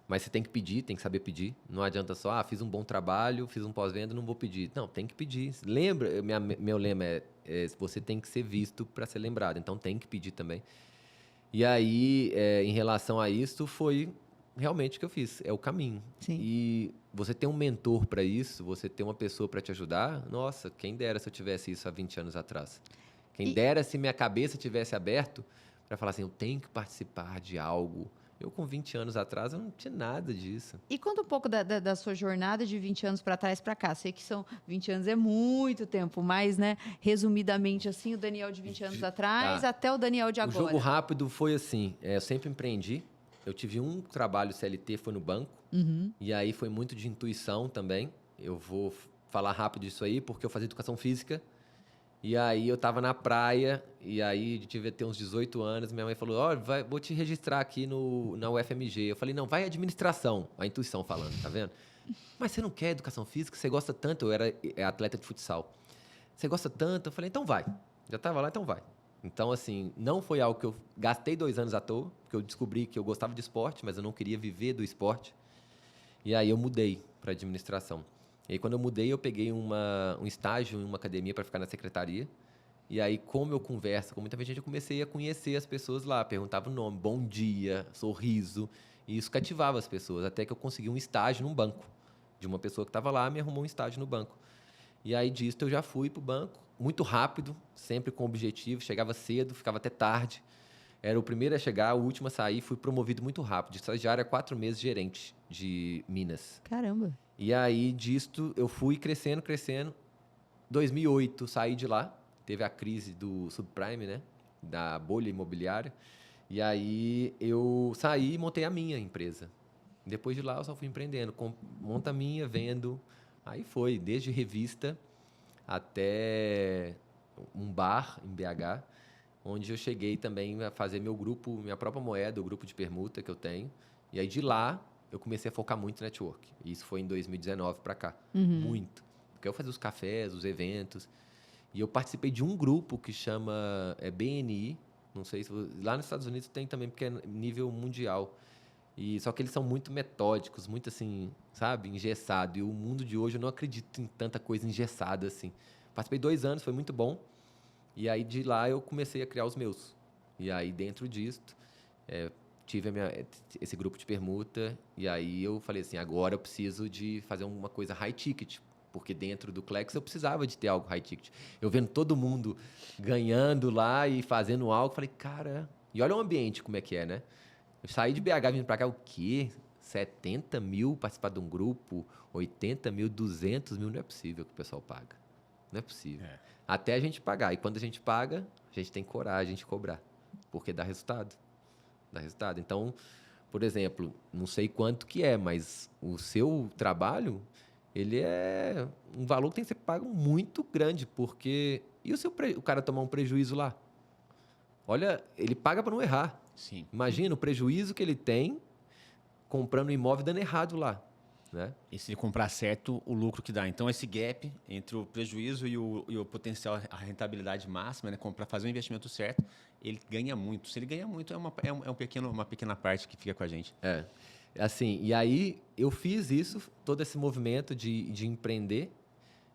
mas você tem que pedir, tem que saber pedir. Não adianta só, fiz um bom trabalho, fiz um pós-venda, não vou pedir. Não, tem que pedir. Lembra, meu lema você tem que ser visto para ser lembrado, então tem que pedir também. E aí, em relação a isso, foi realmente o que eu fiz, é o caminho. Sim. E você ter um mentor para isso, você ter uma pessoa para te ajudar, nossa, quem dera se eu tivesse isso há 20 anos atrás. Quem dera se minha cabeça tivesse aberto para falar assim, eu tenho que participar de algo, Eu, com 20 anos atrás, eu não tinha nada disso. E conta um pouco da sua jornada de 20 anos para trás para cá. Sei que são 20 anos é muito tempo, mas, né, resumidamente assim, o Daniel de 20 anos atrás até o Daniel de agora. O jogo rápido foi assim, eu sempre empreendi. Eu tive um trabalho CLT, foi no banco. E aí foi muito de intuição também. Eu vou falar rápido disso aí, porque eu fazia educação física. E aí eu tava na praia, e aí devia ter uns 18 anos, minha mãe falou, vou te registrar aqui na UFMG. Eu falei, não, vai administração. A intuição falando, tá vendo? Mas você não quer educação física? Você gosta tanto? Eu era atleta de futsal. Você gosta tanto? Eu falei, então vai. Já tava lá, então vai. Então, assim, não foi algo que eu gastei 2 anos à toa, porque eu descobri que eu gostava de esporte, mas eu não queria viver do esporte. E aí eu mudei para administração. E aí, quando eu mudei, eu peguei um estágio em uma academia para ficar na secretaria. E aí, como eu converso com muita gente, eu comecei a conhecer as pessoas lá. Perguntava o nome, bom dia, sorriso. E isso cativava as pessoas, até que eu consegui um estágio num banco. De uma pessoa que estava lá, me arrumou um estágio no banco. E aí, disso, eu já fui para o banco, muito rápido, sempre com objetivo. Chegava cedo, ficava até tarde. Era o primeiro a chegar, o último a sair. Fui promovido muito rápido. De estagiário a 4 meses, gerente de Minas. Caramba! E aí, disto, eu fui crescendo. 2008, saí de lá. Teve a crise do subprime, né? Da bolha imobiliária. E aí, eu saí e montei a minha empresa. Depois de lá, eu só fui empreendendo. Monta a minha, vendo. Aí foi, desde revista até um bar em BH, onde eu cheguei também a fazer meu grupo, minha própria moeda, o grupo de permuta que eu tenho. E aí, de lá, eu comecei a focar muito em network. E isso foi em 2019 para cá. Muito. Porque eu fazia os cafés, os eventos. E eu participei de um grupo que chama BNI. Não sei se... Lá nos Estados Unidos tem também, porque é nível mundial. E só que eles são muito metódicos, muito assim, sabe? Engessado. E o mundo de hoje, eu não acredito em tanta coisa engessada assim. Participei 2 anos, foi muito bom. E aí, de lá, eu comecei a criar os meus. E aí, dentro disso... tive esse grupo de permuta, e aí eu falei assim, agora eu preciso de fazer uma coisa high ticket, porque dentro do Clex eu precisava de ter algo high ticket. Eu vendo todo mundo ganhando lá e fazendo algo, falei, cara... E olha o ambiente como é que é, né? Eu saí de BH vindo pra cá, o quê? 70 mil participar de um grupo, 80 mil, 200 mil, não é possível que o pessoal paga. Não é possível. Até a gente pagar. E quando a gente paga, a gente tem coragem de cobrar, porque dá resultado. Então, por exemplo, não sei quanto que é, mas o seu trabalho, ele é um valor que tem que ser pago muito grande, porque... E o cara tomar um prejuízo lá? Olha, ele paga para não errar. Sim. Imagina o prejuízo que ele tem comprando um imóvel dando errado lá, né? E se ele comprar certo, o lucro que dá. Então, esse gap entre o prejuízo e o potencial, a rentabilidade máxima, né, para fazer o investimento certo, ele ganha muito. Se ele ganha muito, uma pequena parte que fica com a gente. Assim, e aí eu fiz isso, todo esse movimento de empreender,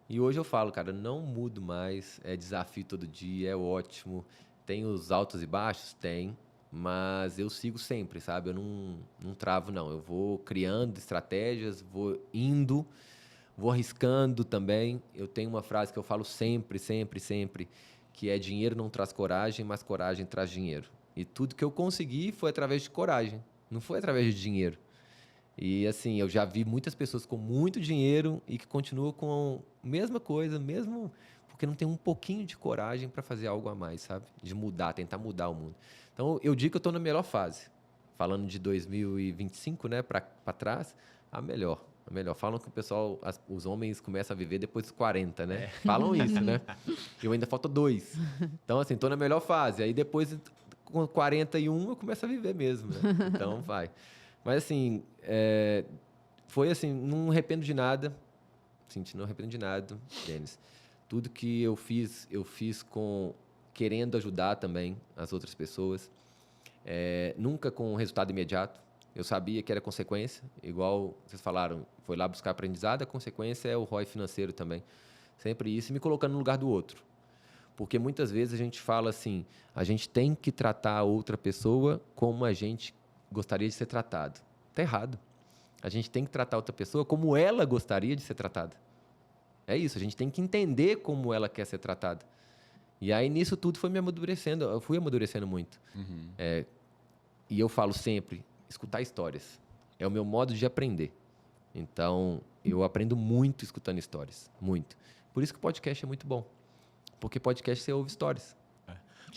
e hoje eu falo, cara, não mudo mais, é desafio todo dia, é ótimo. Tem os altos e baixos? Tem. Mas eu sigo sempre, sabe? Eu não travo, não. Eu vou criando estratégias, vou indo, vou arriscando também. Eu tenho uma frase que eu falo sempre, que é: dinheiro não traz coragem, mas coragem traz dinheiro. E tudo que eu consegui foi através de coragem, não foi através de dinheiro. E, assim, eu já vi muitas pessoas com muito dinheiro e que continuam com a mesma coisa, mesmo porque não tem um pouquinho de coragem para fazer algo a mais, sabe? De mudar, tentar mudar o mundo. Então, eu digo que eu estou na melhor fase. Falando de 2025, né, para trás, a melhor. Falam que o pessoal, os homens começam a viver depois dos 40, né? Falam isso, né? Eu ainda falta 2. Então, assim, estou na melhor fase. Aí, depois, com 41, eu começo a viver mesmo, né? Então, vai. Mas, assim, foi assim, não arrependo de nada. Não arrependo de nada, Denis. Tudo que eu fiz querendo ajudar também as outras pessoas. Nunca com resultado imediato. Eu sabia que era consequência, igual vocês falaram, foi lá buscar aprendizado, a consequência é o ROI financeiro também. Sempre isso, e me colocando no lugar do outro. Porque muitas vezes a gente fala assim, a gente tem que tratar a outra pessoa como a gente gostaria de ser tratado. Está errado. A gente tem que tratar a outra pessoa como ela gostaria de ser tratada. É isso, a gente tem que entender como ela quer ser tratada. E aí, nisso tudo, foi me amadurecendo. Eu fui amadurecendo muito. Uhum. E eu falo sempre, escutar histórias. É o meu modo de aprender. Então, eu aprendo muito escutando histórias. Muito. Por isso que o podcast é muito bom. Porque podcast você ouve histórias.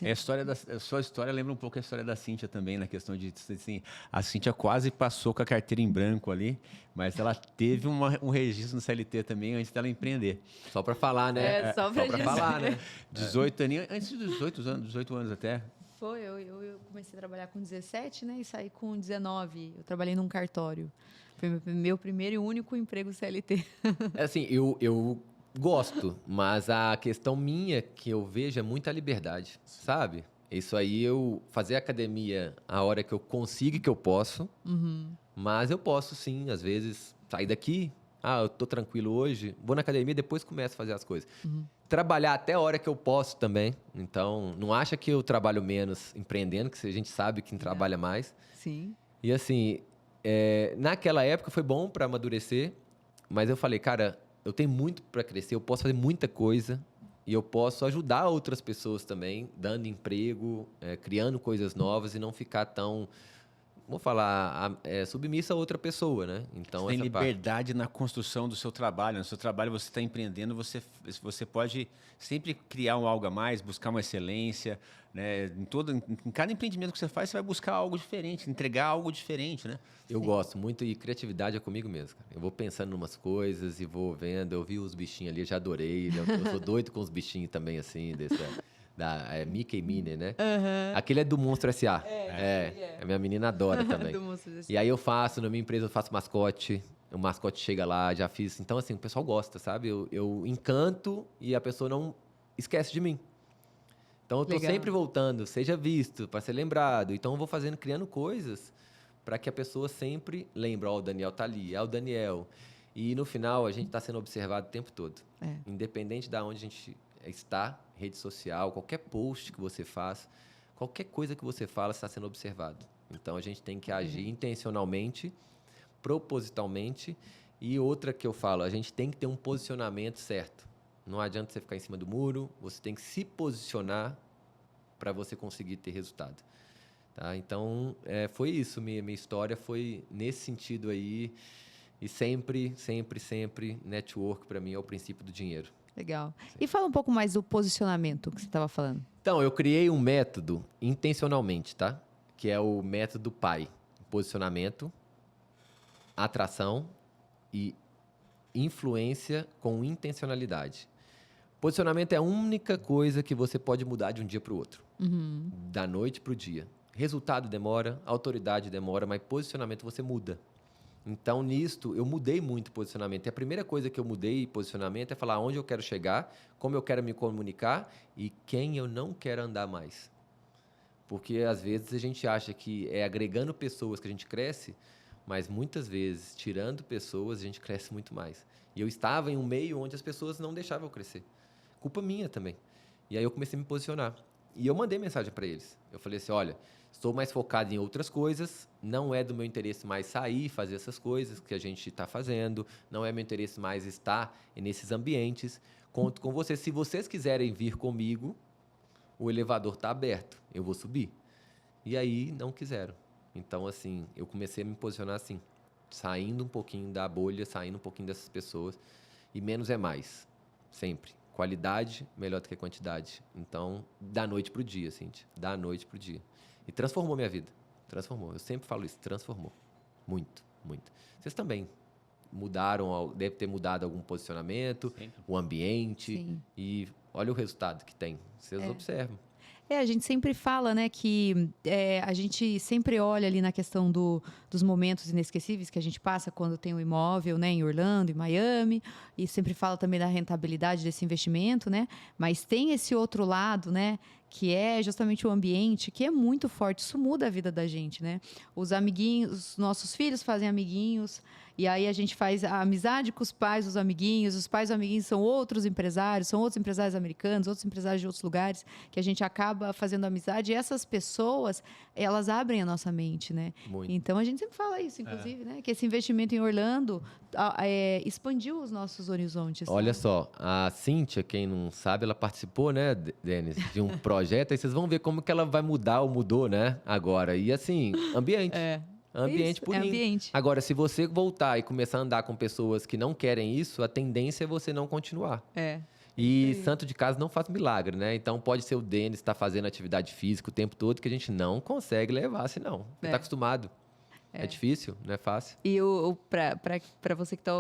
A sua história lembra um pouco a história da Cíntia também, na questão de, assim, a Cíntia quase passou com a carteira em branco ali, mas ela teve um registro no CLT também antes dela empreender. Só para falar, né? Só pra falar, né? 18 aninhos, antes de 18 anos até. Foi, eu comecei a trabalhar com 17, né? E saí com 19. Eu trabalhei num cartório. Foi meu primeiro e único emprego CLT. É assim, eu gosto, mas a questão minha que eu vejo é muita liberdade, sabe? Isso aí, eu fazer academia a hora que eu consigo e que eu posso, mas eu posso sim, às vezes, sair daqui, eu tô tranquilo hoje, vou na academia e depois começo a fazer as coisas. Trabalhar até a hora que eu posso também, então não acha que eu trabalho menos empreendendo, que a gente sabe quem trabalha mais. Sim. E assim, naquela época foi bom para amadurecer, mas eu falei, cara, eu tenho muito para crescer, eu posso fazer muita coisa e eu posso ajudar outras pessoas também, dando emprego, criando coisas novas e não ficar tão, vou falar, submissa a outra pessoa, né? Então, Você tem essa parte. liberdade na construção do seu trabalho. No seu trabalho você está empreendendo, você pode sempre criar algo a mais, buscar uma excelência, né? Em cada empreendimento que você faz, você vai buscar algo diferente, entregar algo diferente, né? Eu gosto muito e criatividade é comigo mesmo, cara. Eu vou pensando em umas coisas e vou vendo. Eu vi os bichinhos ali, eu já adorei. Eu sou doido com os bichinhos também, assim, da Mickey e Minnie, né? Aquele é do Monstro S.A. A minha menina adora também. Do Monstro S.A. E aí eu faço, na minha empresa eu faço mascote. O mascote chega lá, já fiz. Então, assim, o pessoal gosta, sabe? Eu encanto e a pessoa não esquece de mim. Então, eu tô Legal. sempre voltando, seja visto, para ser lembrado. Então, eu vou criando coisas para que a pessoa sempre lembre, o Daniel tá ali, é o Daniel. E no final, a gente está sendo observado o tempo todo. Independente de onde a gente está, rede social, qualquer post que você faz, qualquer coisa que você fala está sendo observado. Então, a gente tem que agir intencionalmente, propositalmente. E outra que eu falo, a gente tem que ter um posicionamento certo. Não adianta você ficar em cima do muro, você tem que se posicionar para você conseguir ter resultado. Tá? Então, foi isso. Minha história foi nesse sentido aí. E sempre, sempre, sempre, network para mim é o princípio do dinheiro. Legal. E fala um pouco mais do posicionamento que você estava falando. Então, eu criei um método intencionalmente, tá? Que é o método PAI. Posicionamento, atração e influência com intencionalidade. Posicionamento é a única coisa que você pode mudar de um dia para o outro. Da noite para o dia. Resultado demora, autoridade demora, mas posicionamento você muda. Então, nisto, eu mudei muito o posicionamento. E a primeira coisa que eu mudei posicionamento é falar onde eu quero chegar, como eu quero me comunicar e quem eu não quero andar mais. Porque, às vezes, a gente acha que é agregando pessoas que a gente cresce, mas, muitas vezes, tirando pessoas, a gente cresce muito mais. E eu estava em um meio onde as pessoas não deixavam eu crescer. Culpa minha também. E aí eu comecei a me posicionar. E eu mandei mensagem para eles. Eu falei assim, olha, estou mais focado em outras coisas, não é do meu interesse mais sair e fazer essas coisas que a gente está fazendo, não é meu interesse mais estar nesses ambientes. Conto com vocês. Se vocês quiserem vir comigo, o elevador está aberto, eu vou subir. E aí não quiseram. Então, assim, eu comecei a me posicionar assim, saindo um pouquinho da bolha, saindo um pouquinho dessas pessoas. E menos é mais, sempre. Qualidade melhor do que quantidade. Então, da noite para o dia, Cíntia. Da noite para o dia. E transformou minha vida. Transformou. Eu sempre falo isso. Transformou. Muito, muito. Vocês também mudaram, deve ter mudado algum posicionamento, sempre. O ambiente. Sim. E olha o resultado que tem. Vocês observam. A gente sempre fala, né, que a gente sempre olha ali na questão dos momentos inesquecíveis que a gente passa quando tem um imóvel, né, em Orlando, em Miami, e sempre fala também da rentabilidade desse investimento, né, mas tem esse outro lado, né, que é justamente o ambiente, que é muito forte, isso muda a vida da gente, né, os amiguinhos, os nossos filhos fazem amiguinhos, e aí a gente faz a amizade com os pais dos amiguinhos, os pais dos amiguinhos são outros empresários americanos, outros empresários de outros lugares, que a gente acaba fazendo amizade, e essas pessoas, elas abrem a nossa mente, né? Muito. Então, a gente sempre fala isso, inclusive, né? Que esse investimento em Orlando expandiu os nossos horizontes. Olha só, a Cíntia, quem não sabe, ela participou, né, Denis, de um projeto, aí vocês vão ver como que ela vai mudar ou mudou, né, agora. E assim, ambiente. Ambiente Isso, purinho. é ambiente. Agora, se você voltar e começar a andar com pessoas que não querem isso, a tendência é você não continuar. É. E Isso aí. santo de casa não faz milagre, né? Então pode ser o Denis estar fazendo atividade física o tempo todo que a gente não consegue levar, senão. Você está acostumado. É difícil, não é fácil. E para você que está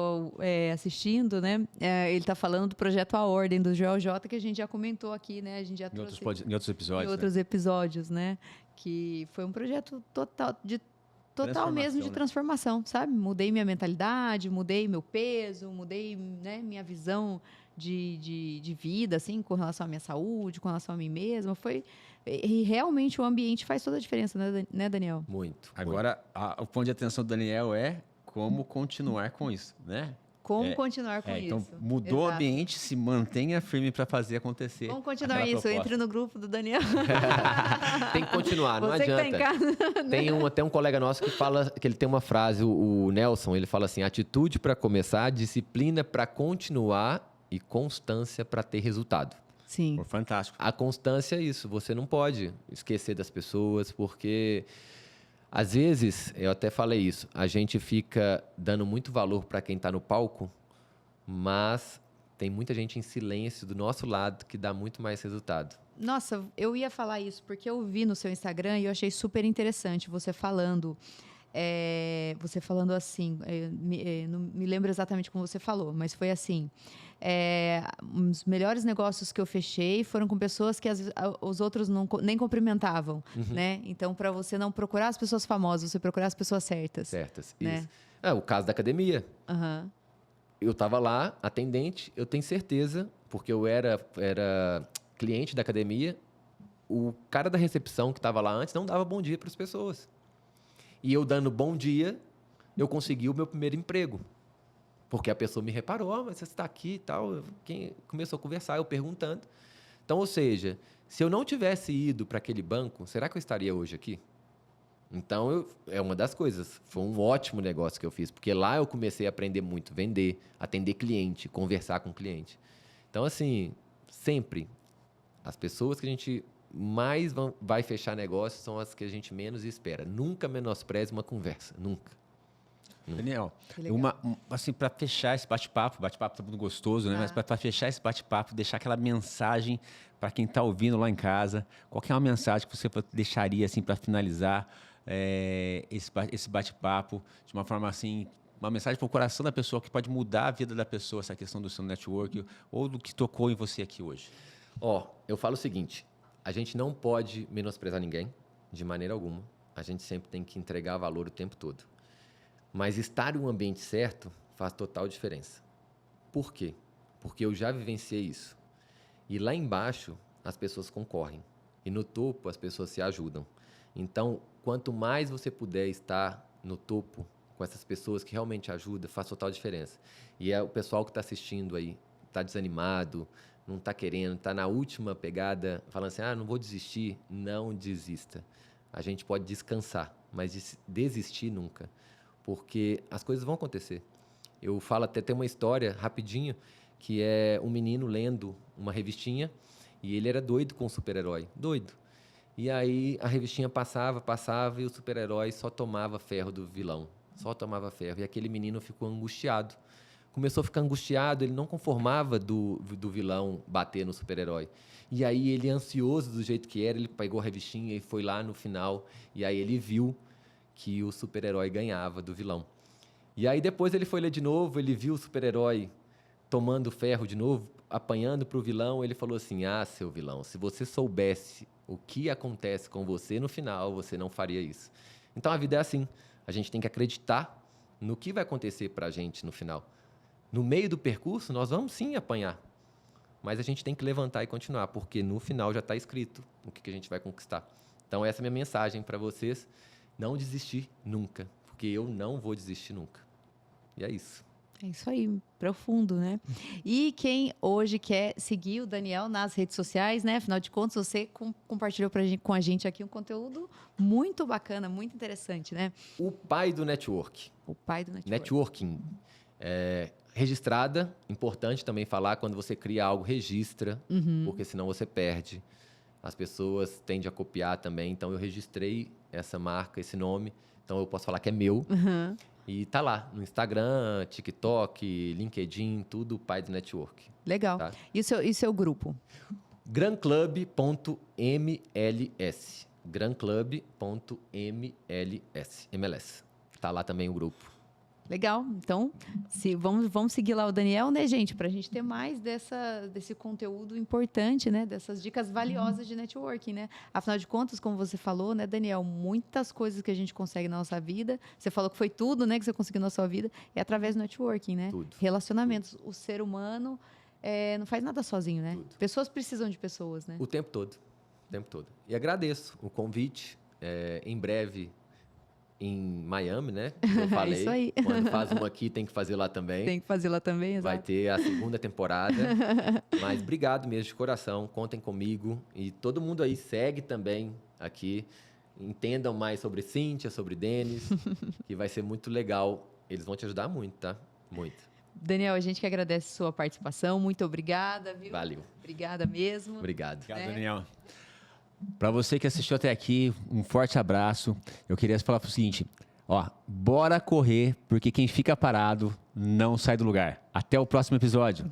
assistindo, né? Ele está falando do projeto A Ordem, do Joel J, que a gente já comentou aqui, né? A gente já Em trouxe outros episódios. em outros episódios, né? Que foi um projeto total mesmo de transformação, sabe? Mudei minha mentalidade, mudei meu peso, mudei, né, minha visão de vida, assim, com relação à minha saúde, com relação a mim mesma. E realmente o ambiente faz toda a diferença, né, Daniel? Muito. Agora, o ponto de atenção do Daniel é como continuar com isso, né? Como continuar com Então, isso? mudou o Exato. ambiente, se mantenha firme para fazer acontecer. Vamos continuar aquela isso. proposta. Entre no grupo do Daniel. Tem que continuar, não Você que adianta. tá em casa. Tem até um colega nosso que fala que ele tem uma frase, o Nelson, ele fala assim: atitude para começar, disciplina para continuar e constância para ter resultado. Sim. Pô, fantástico. A constância é isso, você não pode esquecer das pessoas, porque às vezes, eu até falei isso, a gente fica dando muito valor para quem está no palco, mas tem muita gente em silêncio do nosso lado que dá muito mais resultado. Nossa, eu ia falar isso porque eu vi no seu Instagram e eu achei super interessante você falando. Assim, não me lembro exatamente como você falou, mas foi assim: os melhores negócios que eu fechei foram com pessoas que os outros nem cumprimentavam, né? Então, para você não procurar as pessoas famosas, você procurar as pessoas certas. Certas, né? isso. O caso da academia. Uhum. Eu estava lá, atendente, eu tenho certeza, porque eu era cliente da academia, o cara da recepção que estava lá antes não dava bom dia para as pessoas. E eu dando bom dia, eu consegui o meu primeiro emprego. Porque a pessoa me reparou, mas você está aqui e tal. Quem começou a conversar, eu perguntando. Então, ou seja, se eu não tivesse ido para aquele banco, será que eu estaria hoje aqui? Então, é uma das coisas. Foi um ótimo negócio que eu fiz, porque lá eu comecei a aprender muito, vender, atender cliente, conversar com cliente. Então, assim, sempre, as pessoas que a gente mais vai fechar negócio são as que a gente menos espera. Nunca menospreze uma conversa, nunca. Daniel, Que legal. assim, para fechar esse bate-papo tá muito gostoso, né? Mas para fechar esse bate-papo, deixar aquela mensagem para quem está ouvindo lá em casa, qual que é uma mensagem que você deixaria assim para finalizar esse bate-papo de uma forma assim, uma mensagem para o coração da pessoa que pode mudar a vida da pessoa, essa questão do seu network ou do que tocou em você aqui hoje? Eu falo o seguinte, a gente não pode menosprezar ninguém, de maneira alguma. A gente sempre tem que entregar valor o tempo todo. Mas estar em um ambiente certo faz total diferença. Por quê? Porque eu já vivenciei isso. E lá embaixo, as pessoas concorrem. E no topo, as pessoas se ajudam. Então, quanto mais você puder estar no topo com essas pessoas que realmente ajudam, faz total diferença. E o pessoal que está assistindo aí, está desanimado, não está querendo, está na última pegada, falando assim, não vou desistir. Não desista. A gente pode descansar, mas desistir nunca. Porque as coisas vão acontecer. Eu falo até, tem uma história, rapidinho, que é um menino lendo uma revistinha e ele era doido com o super-herói. Doido. E aí a revistinha passava e o super-herói só tomava ferro do vilão. Só tomava ferro. E aquele menino ficou angustiado. Começou a ficar angustiado, ele não conformava do vilão bater no super-herói. E aí ele, ansioso do jeito que era, ele pegou a revistinha e foi lá no final. E aí ele viu que o super-herói ganhava do vilão. E aí depois ele foi ler de novo, ele viu o super-herói tomando ferro de novo, apanhando para o vilão, ele falou assim, seu vilão, se você soubesse o que acontece com você no final, você não faria isso. Então a vida é assim, a gente tem que acreditar no que vai acontecer para a gente no final. No meio do percurso, nós vamos sim apanhar, mas a gente tem que levantar e continuar, porque no final já está escrito o que a gente vai conquistar. Então essa é a minha mensagem para vocês. Não desistir nunca, porque eu não vou desistir nunca. E é isso. É isso aí, profundo, né? E quem hoje quer seguir o Daniel nas redes sociais, né? Afinal de contas, você compartilhou com a gente aqui um conteúdo muito bacana, muito interessante, né? O pai do network. O pai do network. Networking. Registrada, importante também falar, quando você cria algo, registra, porque senão você perde. As pessoas tendem a copiar também, então eu registrei essa marca, esse nome, Então eu posso falar que é meu. Uhum. E tá lá, no Instagram, TikTok, LinkedIn, tudo Pai do Network. Legal. Tá? E o seu grupo? granclub.mls. granclub.mls. Tá lá também o grupo. Legal. Então, vamos seguir lá o Daniel, né, gente? Para a gente ter mais desse conteúdo importante, né? Dessas dicas valiosas de networking, né? Afinal de contas, como você falou, né, Daniel? Muitas coisas que a gente consegue na nossa vida. Você falou que foi tudo, né? Que você conseguiu na sua vida. É através do networking, né? Tudo. Relacionamentos. O ser humano não faz nada sozinho, né? Tudo. Pessoas precisam de pessoas, né? O tempo todo. O tempo todo. E agradeço o convite. Em breve... em Miami, né? Eu falei. Isso aí. Quando faz uma aqui, tem que fazer lá também. Tem que fazer lá também, exato. Vai ter a segunda temporada. Mas obrigado mesmo, de coração. Contem comigo. E todo mundo aí segue também aqui. Entendam mais sobre Cíntia, sobre Denis, que vai ser muito legal. Eles vão te ajudar muito, tá? Muito. Daniel, a gente que agradece a sua participação. Muito obrigada, viu? Valeu. Obrigada mesmo. Obrigado. Obrigado, Daniel. Para você que assistiu até aqui, um forte abraço. Eu queria falar o seguinte, bora correr, porque quem fica parado não sai do lugar. Até o próximo episódio.